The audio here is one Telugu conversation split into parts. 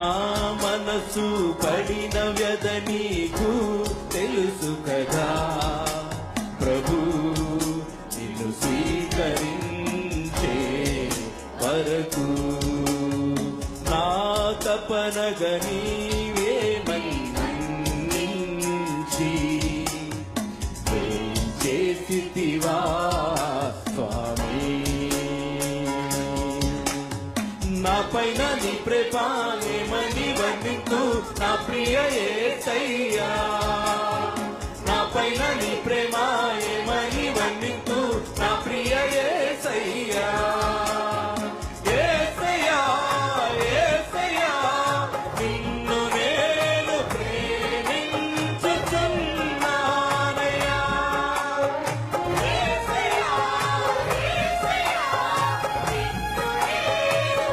ఆ మనసు పడిన వ్యధ నీకు తెలుసు కదా ప్రభు, నిన్ను స్వీకరించే వరకు నా తపనగ నీవే మన్నించి చేసితివా స్వామి. నా పైన నీ ప్రేమని వర్ణింతు నా ప్రియ యేసయ్యా, నా పైన నీ ప్రేమ ఏమని వర్ణింతు నా ప్రియ యేసయ్యా. యేసయ్యా యేసయ్యా నిన్ను నేను ప్రేమించుచున్నానయ్యా. యేసయ్యా యేసయ్యా నిన్ను నేను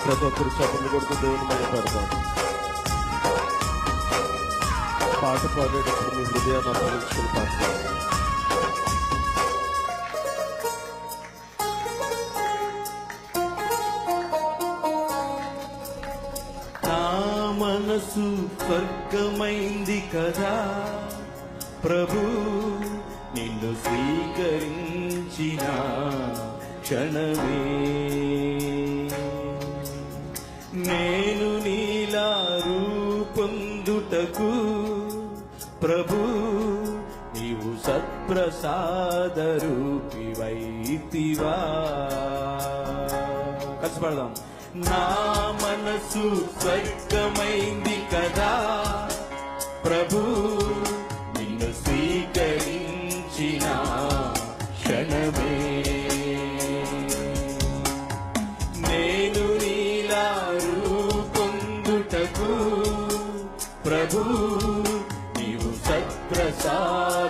ప్రతి ఒక్కరు చప్పట్లు కొడుతూ దేవుని మయపడతాం. పాట పాడేటప్పుడు మీ హృదయాన్ని అప్పగించుకుని పాడతాం. నా మనసు స్వర్గమైంది కదా ప్రభు, నిన్ను స్వీకరించిన క్షణమే నేను నీలా రూపొందుటకు ప్రభు, నీవు సత్ప్రసాద రూపివైతివా. కష్టపడదాం. నా మనసు స్వర్గమైంది కదా ప్రభు, నిన్ను స్వీకరించిన క్షణమే నేను నీలా రూపొందుటకు ప్రభు, నీవు సత్ప్రసాద